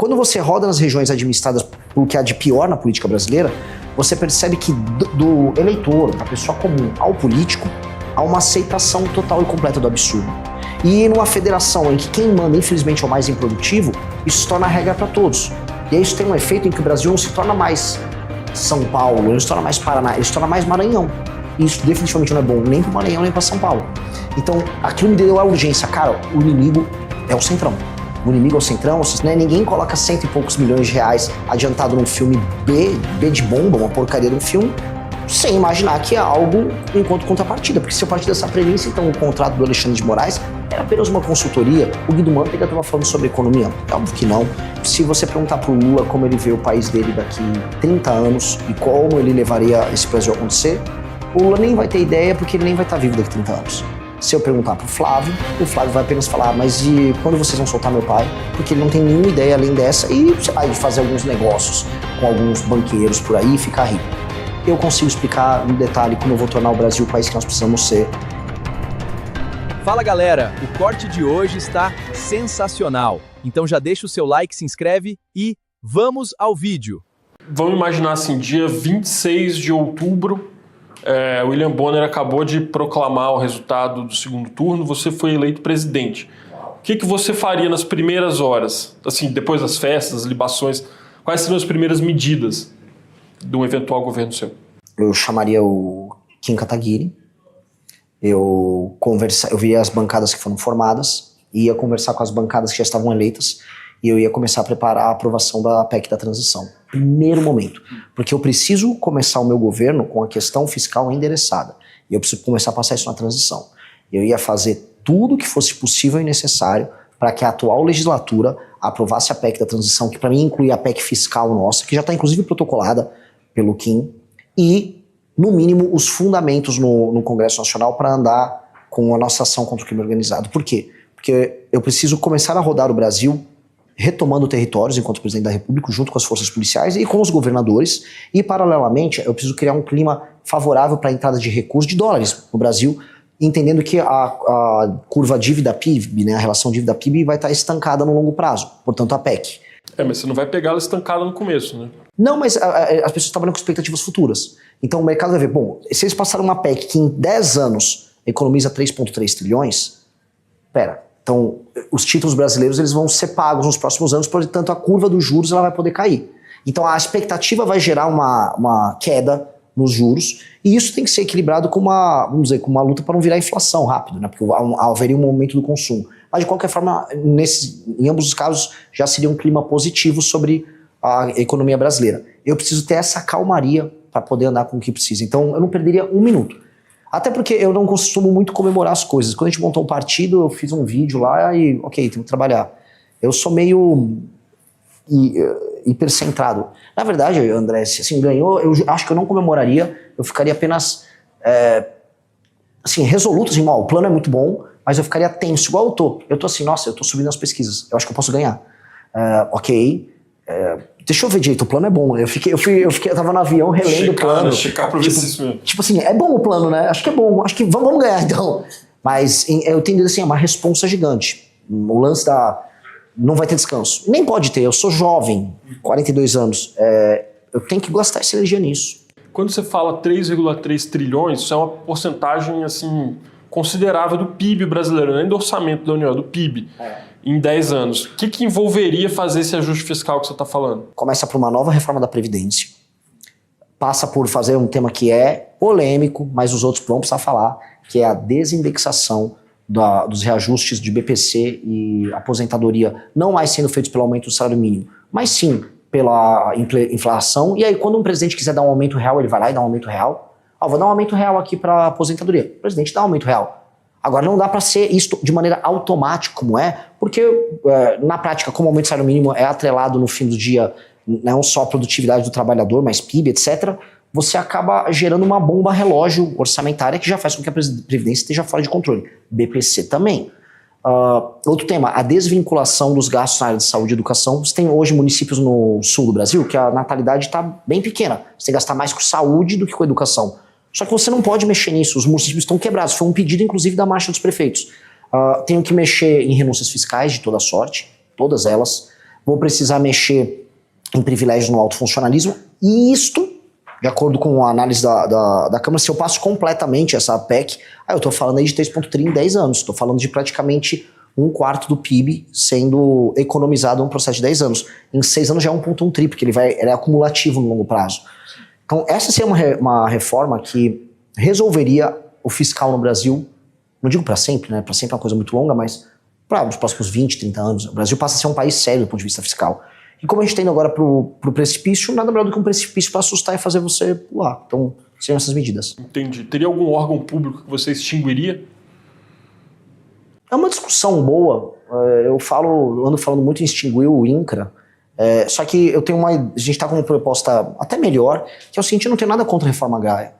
Quando você roda nas regiões administradas pelo que há de pior na política brasileira, você percebe que do eleitor, da pessoa comum ao político, há uma aceitação total e completa do absurdo. E numa federação em que quem manda, infelizmente, é o mais improdutivo, isso se torna regra para todos. E aí isso tem um efeito em que o Brasil não se torna mais São Paulo, ele se torna mais Paraná, ele se torna mais Maranhão. E isso definitivamente não é bom nem para o Maranhão, nem para São Paulo. Então, aquilo me deu a urgência. Cara, o inimigo é o Centrão. O inimigo é o Centrão, né? Ninguém coloca 100 e poucos milhões de reais adiantado num filme B de bomba, uma porcaria de um filme, sem imaginar que é algo enquanto contrapartida. Porque se eu partir dessa premissa, então o contrato do Alexandre de Moraes era apenas uma consultoria. O Guido Mantega estava falando sobre economia. É óbvio que não. Se você perguntar pro Lula como ele vê o país dele daqui 30 anos e como ele levaria esse Brasil a acontecer, o Lula nem vai ter ideia porque ele nem vai estar vivo daqui 30 anos. Se eu perguntar pro Flávio, o Flávio vai apenas falar, mas e quando vocês vão soltar meu pai? Porque ele não tem nenhuma ideia além dessa e, sei lá, de fazer alguns negócios com alguns banqueiros por aí e ficar rico. Eu consigo explicar no detalhe como eu vou tornar o Brasil o país que nós precisamos ser. Fala galera, o corte de hoje está sensacional. Então já deixa o seu like, se inscreve e vamos ao vídeo. Vamos imaginar assim, dia 26 de outubro, William Bonner acabou de proclamar o resultado do segundo turno, você foi eleito presidente. O que você faria nas primeiras horas? Assim, depois das festas, das libações, quais seriam as primeiras medidas de um eventual governo seu? Eu chamaria o Kim Kataguiri, eu via as bancadas que foram formadas, ia conversar com as bancadas que já estavam eleitas e eu ia começar a preparar a aprovação da PEC da transição. Primeiro momento, porque eu preciso começar o meu governo com a questão fiscal endereçada e eu preciso começar a passar isso na transição. Eu ia fazer tudo o que fosse possível e necessário para que a atual legislatura aprovasse a PEC da transição, que para mim inclui a PEC fiscal nossa, que já está inclusive protocolada pelo Kim, e, no mínimo, os fundamentos no Congresso Nacional para andar com a nossa ação contra o crime organizado. Por quê? Porque eu preciso começar a rodar o Brasil retomando territórios enquanto presidente da República, junto com as forças policiais e com os governadores, e, paralelamente, eu preciso criar um clima favorável para a entrada de recursos de dólares no Brasil, entendendo que a curva dívida-PIB, né, a relação dívida-PIB vai estar estancada no longo prazo, portanto a PEC. Mas você não vai pegar ela estancada no começo, né? Não, mas as pessoas trabalham com expectativas futuras. Então o mercado vai ver, bom, se eles passaram uma PEC que em 10 anos economiza 3,3 trilhões, então os títulos brasileiros eles vão ser pagos nos próximos anos, portanto a curva dos juros ela vai poder cair. Então a expectativa vai gerar uma queda nos juros, e isso tem que ser equilibrado com uma luta para não virar inflação rápido, né? Porque haveria um aumento do consumo. Mas de qualquer forma, em ambos os casos, já seria um clima positivo sobre a economia brasileira. Eu preciso ter essa calmaria para poder andar com o que precisa. Então eu não perderia um minuto. Até porque eu não costumo muito comemorar as coisas. Quando a gente montou um partido, eu fiz um vídeo lá e, ok, tenho que trabalhar. Eu sou meio hipercentrado. Na verdade, André, se assim, ganhou, eu acho que eu não comemoraria, eu ficaria apenas assim, resoluto, assim, o plano é muito bom, mas eu ficaria tenso, igual eu tô. Eu tô assim, nossa, eu tô subindo nas pesquisas, eu acho que eu posso ganhar. Deixa eu ver direito, o plano é bom. Eu tava no avião relendo o plano. Checar pra ver se isso mesmo. Tipo assim, é bom o plano, né? Acho que é bom, acho que vamos ganhar então. Mas eu tenho assim, uma responsa gigante. O lance não vai ter descanso. Nem pode ter, eu sou jovem, 42 anos. Eu tenho que gastar essa energia nisso. Quando você fala 3,3 trilhões, isso é uma porcentagem assim, considerável do PIB brasileiro, nem do orçamento da União, do PIB. Em 10 anos. O que envolveria fazer esse ajuste fiscal que você está falando? Começa por uma nova reforma da Previdência, passa por fazer um tema que é polêmico, mas os outros vão precisar falar, que é a desindexação dos reajustes de BPC e aposentadoria, não mais sendo feitos pelo aumento do salário mínimo, mas sim pela inflação. E aí quando um presidente quiser dar um aumento real, ele vai lá e dá um aumento real. Vou dar um aumento real aqui para aposentadoria. O presidente dá um aumento real. Agora, não dá para ser isso de maneira automática, como porque na prática, como o aumento do salário mínimo é atrelado no fim do dia, não só a produtividade do trabalhador, mas PIB, etc., você acaba gerando uma bomba relógio orçamentária que já faz com que a Previdência esteja fora de controle. BPC também. Outro tema, a desvinculação dos gastos na área de saúde e educação. Você tem hoje municípios no sul do Brasil que a natalidade está bem pequena. Você tem que gastar mais com saúde do que com educação. Só que você não pode mexer nisso, os municípios estão quebrados. Foi um pedido, inclusive, da Marcha dos Prefeitos. Tenho que mexer em renúncias fiscais de toda sorte, todas elas. vou precisar mexer em privilégios no alto funcionalismo, e isto, de acordo com a análise da Câmara, se eu passo completamente essa PEC, eu estou falando aí de 3,3 em 10 anos, estou falando de praticamente 1/4 do PIB sendo economizado em um processo de 10 anos. Em 6 anos já é 1,1 tri, porque ele é acumulativo no longo prazo. Então essa seria uma reforma que resolveria o fiscal no Brasil, não digo para sempre, né? Para sempre é uma coisa muito longa, mas para os próximos 20, 30 anos, o Brasil passa a ser um país sério do ponto de vista fiscal. E como a gente está indo agora pro precipício, nada melhor do que um precipício para assustar e fazer você pular. Então, seriam essas medidas. Entendi. Teria algum órgão público que você extinguiria? É uma discussão boa. Eu ando falando muito em extinguir o INCRA. Só que a gente está com uma proposta até melhor, que é o seguinte: eu não tenho nada contra a reforma agrária.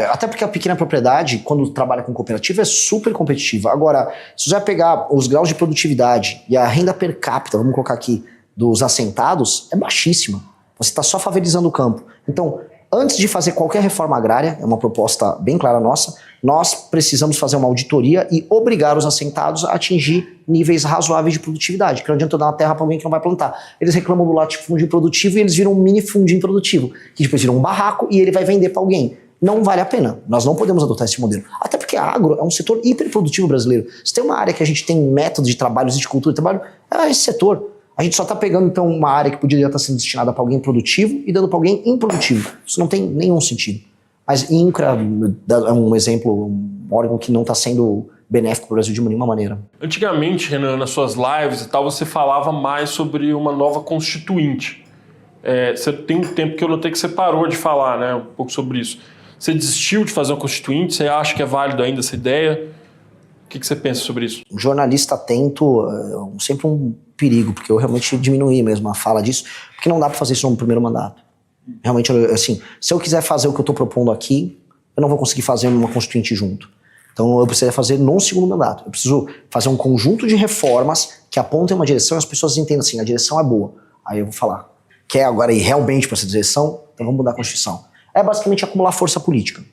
Até porque a pequena propriedade, quando trabalha com cooperativa, é super competitiva. Agora, se você vai pegar os graus de produtividade e a renda per capita, vamos colocar aqui, dos assentados, é baixíssima. Você está só favelizando o campo. Então, antes de fazer qualquer reforma agrária, é uma proposta bem clara nossa, nós precisamos fazer uma auditoria e obrigar os assentados a atingir níveis razoáveis de produtividade, que não adianta eu dar uma terra para alguém que não vai plantar. Eles reclamam do latifúndio produtivo e eles viram um mini fundinho produtivo, que depois viram um barraco e ele vai vender para alguém. Não vale a pena. Nós não podemos adotar esse modelo. Até porque a agro é um setor hiperprodutivo brasileiro. Se tem uma área que a gente tem métodos de trabalho, de cultura de trabalho, é esse setor. A gente só está pegando, então, uma área que poderia estar sendo destinada para alguém produtivo e dando para alguém improdutivo. Isso não tem nenhum sentido. Mas INCRA é um exemplo, um órgão que não está sendo benéfico para o Brasil de nenhuma maneira. Antigamente, Renan, nas suas lives e tal, você falava mais sobre uma nova constituinte. Você tem um tempo que eu notei que você parou de falar, né, um pouco sobre isso. Você desistiu de fazer uma constituinte? Você acha que é válido ainda essa ideia? O que você pensa sobre isso? Um jornalista atento é sempre um perigo, porque eu realmente diminuí mesmo a fala disso, porque não dá para fazer isso no primeiro mandato. Realmente, assim, se eu quiser fazer o que eu estou propondo aqui, eu não vou conseguir fazer uma constituinte junto. Então eu preciso fazer no segundo mandato. Eu preciso fazer um conjunto de reformas que apontem uma direção e as pessoas entendam assim, a direção é boa. Aí eu vou falar, quer agora ir realmente para essa direção? Então vamos mudar a Constituição. É basicamente acumular força política.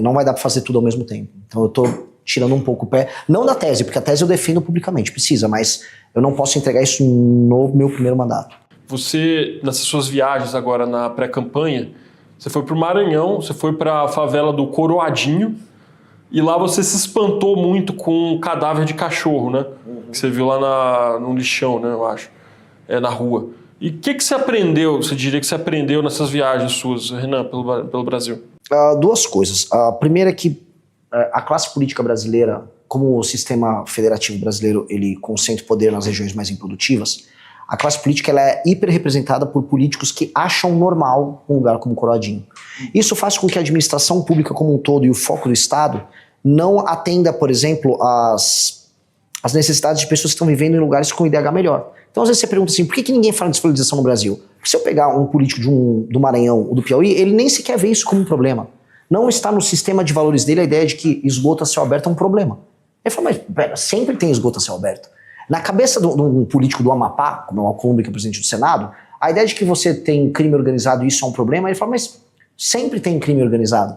Não vai dar para fazer tudo ao mesmo tempo. Então eu estou tirando um pouco o pé, não da tese, porque a tese eu defendo publicamente, precisa, mas eu não posso entregar isso no meu primeiro mandato. Você, nessas suas viagens agora na pré-campanha, você foi para o Maranhão, você foi para a favela do Coroadinho, e lá você se espantou muito com um cadáver de cachorro, né? Que você viu lá no lixão, né, eu acho, na rua. E o que você aprendeu, você diria que você aprendeu nessas viagens suas, Renan, pelo Brasil? Duas coisas. A primeira é que a classe política brasileira, como o sistema federativo brasileiro, ele concentra poder nas regiões mais improdutivas, a classe política ela é hiperrepresentada por políticos que acham normal um lugar como Coroadinho. Isso faz com que a administração pública como um todo e o foco do Estado não atenda, por exemplo, as necessidades de pessoas que estão vivendo em lugares com IDH melhor. Então, às vezes você pergunta assim, por que ninguém fala de desvalorização no Brasil? Porque se eu pegar um político do Maranhão ou do Piauí, ele nem sequer vê isso como um problema. Não está no sistema de valores dele a ideia de que esgoto a céu aberto é um problema. Ele fala, mas pera, sempre tem esgoto a céu aberto. Na cabeça de um político do Amapá, como é o Alcolumbre, que é presidente do Senado, a ideia de que você tem crime organizado e isso é um problema, ele fala, mas sempre tem crime organizado.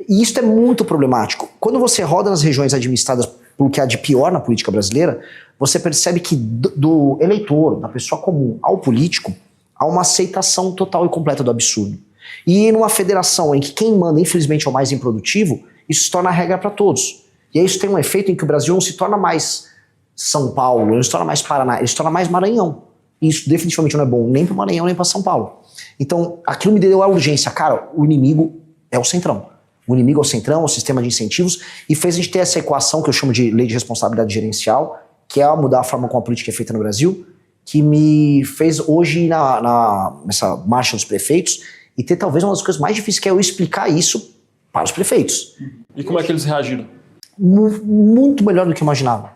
E isso é muito problemático. Quando você roda nas regiões administradas pelo que há de pior na política brasileira, você percebe que do eleitor, da pessoa comum ao político, há uma aceitação total e completa do absurdo. E numa federação em que quem manda, infelizmente, é o mais improdutivo, isso se torna a regra para todos. E aí isso tem um efeito em que o Brasil não se torna mais São Paulo, não se torna mais Paraná, ele se torna mais Maranhão. E isso definitivamente não é bom nem para o Maranhão, nem para São Paulo. Então, aquilo me deu a urgência. Cara, o inimigo é o Centrão. O inimigo é o Centrão, é o sistema de incentivos, e fez a gente ter essa equação que eu chamo de lei de responsabilidade gerencial, que é mudar a forma como a política é feita no Brasil, que me fez hoje nessa marcha dos prefeitos e ter talvez uma das coisas mais difíceis, que é eu explicar isso para os prefeitos. E como é que eles reagiram? Muito melhor do que eu imaginava.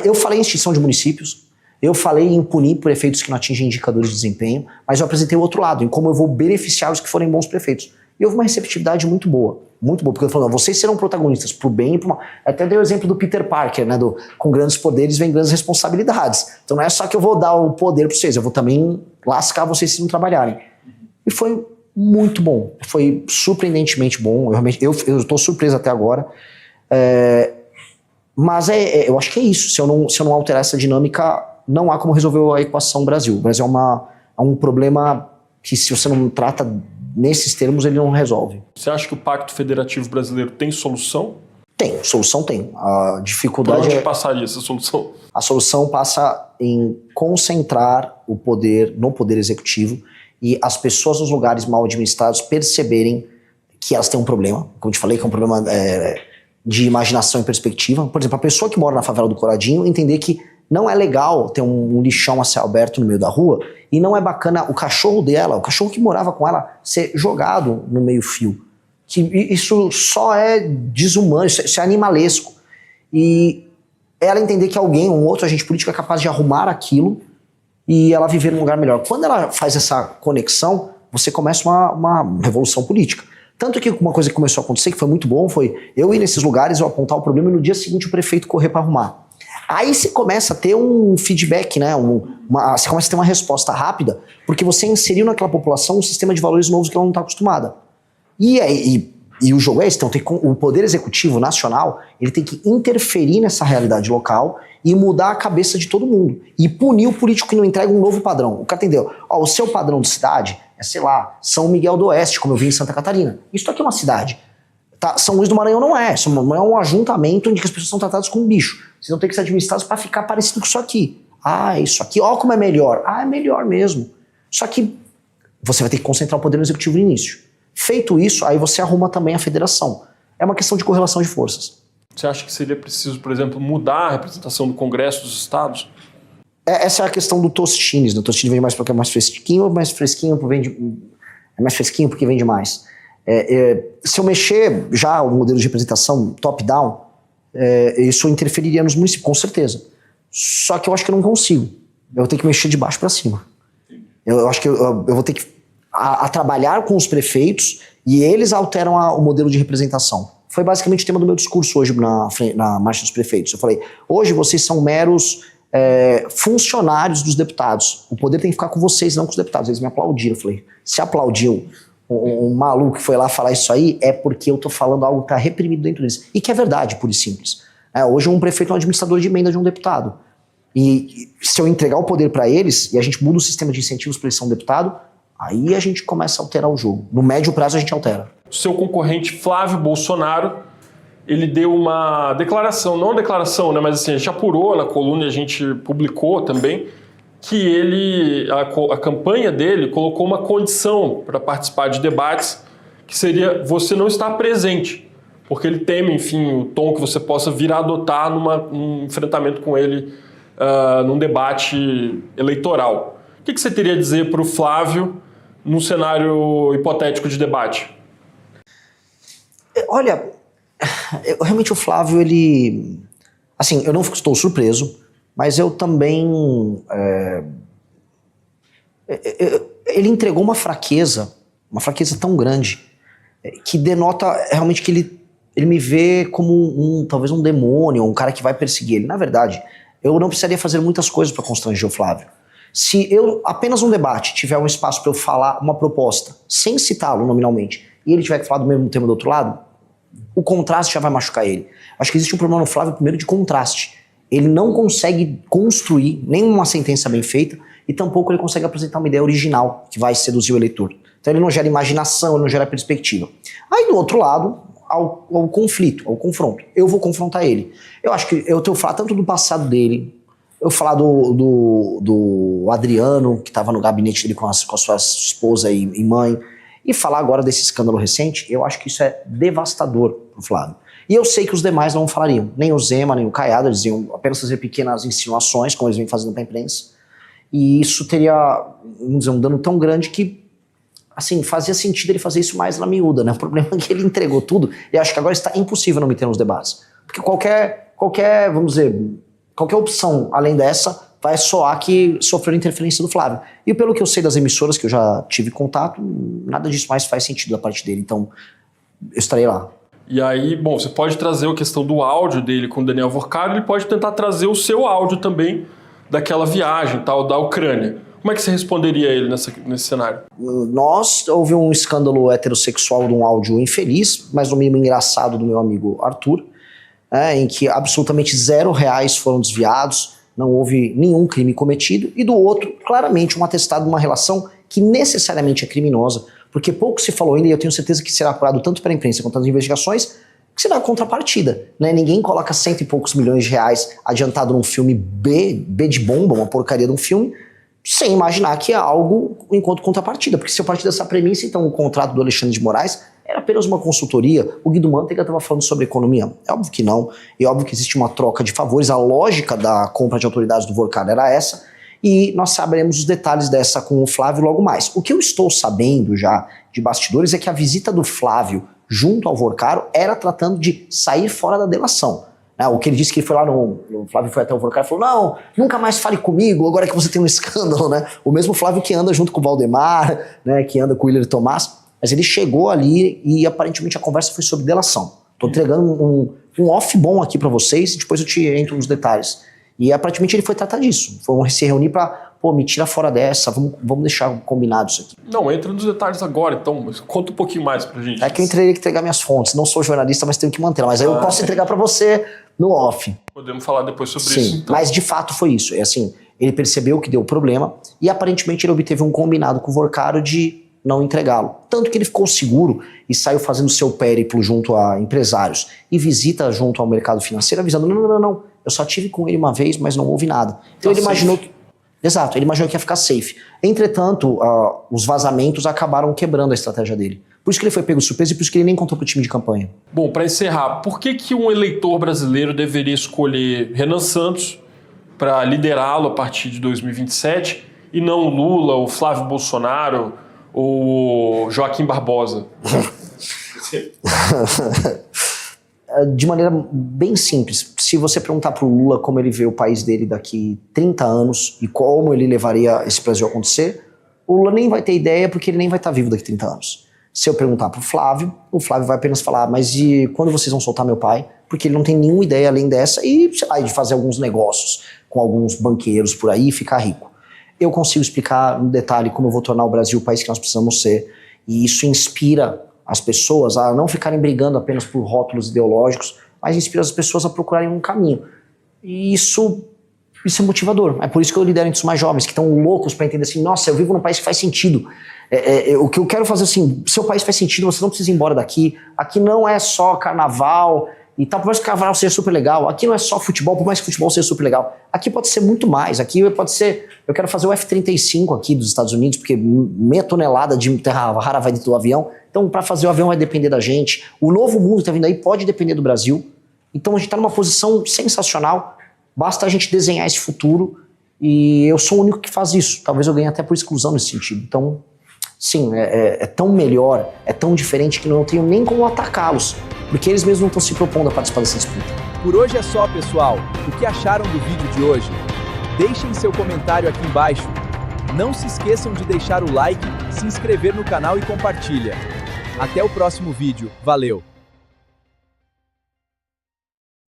Eu falei em extinção de municípios, eu falei em punir prefeitos que não atingem indicadores de desempenho, mas eu apresentei o outro lado, em como eu vou beneficiar os que forem bons prefeitos. E houve uma receptividade muito boa, porque eu falei, vocês serão protagonistas pro bem e pro mal. Até dei o exemplo do Peter Parker, né, com grandes poderes vem grandes responsabilidades. Então não é só que eu vou dar o poder para vocês, eu vou também lascar vocês se não trabalharem. E foi muito bom, foi surpreendentemente bom, eu estou surpreso até agora. Mas eu acho que é isso, se eu não alterar essa dinâmica, não há como resolver a equação Brasil. O Brasil é um problema que, se você não trata nesses termos, ele não resolve. Você acha que o Pacto Federativo Brasileiro tem solução? Tem, solução tem. A dificuldade Por onde passaria essa solução? A solução passa em concentrar o poder no poder executivo e as pessoas nos lugares mal administrados perceberem que elas têm um problema, como eu te falei, que é um problema de imaginação e perspectiva. Por exemplo, a pessoa que mora na favela do Coradinho entender que não é legal ter um lixão a céu aberto no meio da rua e não é bacana o cachorro dela, o cachorro que morava com ela, ser jogado no meio-fio. Que isso só é desumano, isso é animalesco. E ela entender que alguém, um outro agente político é capaz de arrumar aquilo e ela viver num lugar melhor. Quando ela faz essa conexão, você começa uma revolução política. Tanto que uma coisa que começou a acontecer, que foi muito bom, foi eu ir nesses lugares, eu apontar o problema e no dia seguinte o prefeito correr para arrumar. Aí você começa a ter um feedback, né? Você começa a ter uma resposta rápida, porque você inseriu naquela população um sistema de valores novos que ela não está acostumada. E o jogo é esse, então o Poder Executivo Nacional, ele tem que interferir nessa realidade local e mudar a cabeça de todo mundo. E punir o político que não entrega um novo padrão. O cara entendeu? Ó, o seu padrão de cidade é, sei lá, São Miguel do Oeste, como eu vi em Santa Catarina. Isso aqui é uma cidade. Tá? São Luís do Maranhão não é. São Maranhão é um ajuntamento onde as pessoas são tratadas como bicho. Vocês vão ter que ser administrados para ficar parecido com isso aqui. Ah, isso aqui, ó como é melhor. Ah, é melhor mesmo. Só que você vai ter que concentrar o Poder Executivo no início. Feito isso, aí você arruma também a federação. É uma questão de correlação de forças. Você acha que seria preciso, por exemplo, mudar a representação do Congresso dos Estados? Essa é a questão do Tostines. O Tostines vende mais porque é mais fresquinho, mais fresquinho porque vende mais. Se eu mexer já o modelo de representação top-down, isso interferiria nos municípios, com certeza. Só que eu acho que eu não consigo. Eu vou ter que mexer de baixo para cima. Eu acho que eu vou ter que a trabalhar com os prefeitos e eles alteram o modelo de representação. Foi basicamente o tema do meu discurso hoje na Marcha dos Prefeitos. Eu falei, hoje vocês são meros funcionários dos deputados. O poder tem que ficar com vocês, não com os deputados. Eles me aplaudiram. Eu falei, se aplaudiu um maluco que foi lá falar isso aí, é porque eu tô falando algo que está reprimido dentro deles. E que é verdade, pura e simples. Hoje um prefeito é um administrador de emenda de um deputado. E se eu entregar o poder para eles e a gente muda o sistema de incentivos para eles ser um deputado, aí a gente começa a alterar o jogo. No médio prazo a gente altera. O seu concorrente Flávio Bolsonaro, ele deu uma declaração, não uma declaração, né, mas assim, a gente apurou na coluna e a gente publicou também, que a campanha dele colocou uma condição para participar de debates, que seria você não estar presente, porque ele teme, enfim, o tom que você possa vir a adotar num enfrentamento com ele, num debate eleitoral. O que você teria a dizer para o Flávio num cenário hipotético de debate? Olha, realmente o Flávio, ele... Assim, eu não estou surpreso, mas eu também... ele entregou uma fraqueza tão grande, que denota realmente que ele me vê como talvez um demônio, um cara que vai perseguir ele. Na verdade, eu não precisaria fazer muitas coisas para constranger o Flávio. Se eu, apenas um debate, tiver um espaço para eu falar uma proposta, sem citá-lo nominalmente, e ele tiver que falar do mesmo tema do outro lado, o contraste já vai machucar ele. Acho que existe um problema no Flávio, primeiro, de contraste. Ele não consegue construir nenhuma sentença bem feita e tampouco ele consegue apresentar uma ideia original que vai seduzir o eleitor. Então ele não gera imaginação, ele não gera perspectiva. Aí do outro lado, ao conflito, ao confronto. Eu vou confrontar ele. Eu acho que eu tenho que falar tanto do passado dele, eu falar do Adriano, que estava no gabinete dele com a sua esposa e mãe, e falar agora desse escândalo recente. Eu acho que isso é devastador pro Flávio. E eu sei que os demais não falariam. Nem o Zema, nem o Caiado, eles iam apenas fazer pequenas insinuações, como eles vêm fazendo pra imprensa. E isso teria, vamos dizer, um dano tão grande que, assim, fazia sentido ele fazer isso mais na miúda, né? O problema é que ele entregou tudo e acho que agora está impossível não me ter nos debates. Porque qualquer, vamos dizer, qualquer opção além dessa vai soar que sofreu interferência do Flávio. E pelo que eu sei das emissoras que eu já tive contato, nada disso mais faz sentido da parte dele. Então, eu estarei lá. E aí, bom, você pode trazer a questão do áudio dele com o Daniel Vorcaro, ele pode tentar trazer o seu áudio também daquela viagem, tal, da Ucrânia. Como é que você responderia a ele nesse cenário? Houve um escândalo heterossexual de um áudio infeliz, mas no mínimo engraçado, do meu amigo Arthur, em que absolutamente R$0 foram desviados. não houve nenhum crime cometido, e do outro, claramente, um atestado de uma relação que necessariamente é criminosa, porque pouco se falou ainda, e eu tenho certeza que será apurado tanto pela imprensa quanto nas investigações, que será contrapartida, né? Ninguém coloca cento e poucos milhões de reais adiantado num filme B de bomba, uma porcaria de um filme, sem imaginar que é algo enquanto contrapartida, porque se eu partir dessa premissa, então o contrato do Alexandre de Moraes era apenas uma consultoria. O Guido Mantega estava falando sobre economia. É óbvio que não, é óbvio que existe uma troca de favores, a lógica da compra de autoridades do Vorcado era essa, e nós saberemos os detalhes dessa com o Flávio logo mais. O que eu estou sabendo já de bastidores é que a visita do Flávio junto ao Vorcaro era tratando de sair fora da delação. O que ele disse que ele foi lá o Flávio foi até o Vorcaro e falou, não, nunca mais fale comigo, agora que você tem um escândalo, né? O mesmo Flávio que anda junto com o Valdemar, né, que anda com o Willer Tomás, mas ele chegou ali e aparentemente a conversa foi sobre delação. Tô entregando um off bom aqui pra vocês e depois eu te entro nos detalhes. E aparentemente ele foi tratar disso, foi se reunir pra, me tira fora dessa, vamos deixar combinado isso aqui. Não, entra nos detalhes agora, então, mas conta um pouquinho mais pra gente. É que eu teria que entregar minhas fontes, não sou jornalista, mas tenho que manter, mas aí eu posso entregar pra você no off. Podemos falar depois sobre Sim, isso, então. Mas de fato foi isso, é assim, ele percebeu que deu problema e aparentemente ele obteve um combinado com o Vorcaro de não entregá-lo. Tanto que ele ficou seguro e saiu fazendo seu périplo junto a empresários e visita junto ao mercado financeiro avisando, não, eu só tive com ele uma vez, mas não houve nada. Então ele imaginou que... Exato, ele imaginou que ia ficar safe. Entretanto, os vazamentos acabaram quebrando a estratégia dele. Por isso que ele foi pego de surpresa e por isso que ele nem contou pro time de campanha. Bom, para encerrar, por que um eleitor brasileiro deveria escolher Renan Santos para liderá-lo a partir de 2027 e não o Lula, o Flávio Bolsonaro ou Joaquim Barbosa? De maneira bem simples, se você perguntar pro Lula como ele vê o país dele daqui 30 anos e como ele levaria esse Brasil a acontecer, o Lula nem vai ter ideia porque ele nem vai estar vivo daqui 30 anos. Se eu perguntar pro Flávio, o Flávio vai apenas falar, mas e quando vocês vão soltar meu pai? Porque ele não tem nenhuma ideia além dessa e, sei lá, de fazer alguns negócios com alguns banqueiros por aí e ficar rico. Eu consigo explicar no detalhe como eu vou tornar o Brasil o país que nós precisamos ser, e isso inspira as pessoas a não ficarem brigando apenas por rótulos ideológicos, mas inspira as pessoas a procurarem um caminho. E isso é motivador. É por isso que eu lidero entre os mais jovens, que estão loucos para entender assim, nossa, eu vivo num país que faz sentido. O que eu quero fazer assim, seu país faz sentido, você não precisa ir embora daqui. Aqui não é só carnaval e tal, por mais que o carnaval seja super legal. Aqui não é só futebol, por mais que o futebol seja super legal. Aqui pode ser muito mais. Aqui pode ser... Eu quero fazer o F-35 aqui dos Estados Unidos, porque meia tonelada de terra rara vai dentro do avião. Então, para fazer o avião vai depender da gente. O novo mundo que está vindo aí pode depender do Brasil. Então, a gente está numa posição sensacional. Basta a gente desenhar esse futuro. E eu sou o único que faz isso. Talvez eu ganhe até por exclusão nesse sentido. Então, sim, é tão melhor, é tão diferente que não tenho nem como atacá-los. Porque eles mesmos não estão se propondo a participar dessa disputa. Por hoje é só, pessoal. O que acharam do vídeo de hoje? Deixem seu comentário aqui embaixo. Não se esqueçam de deixar o like, se inscrever no canal e compartilha. Até o próximo vídeo. Valeu!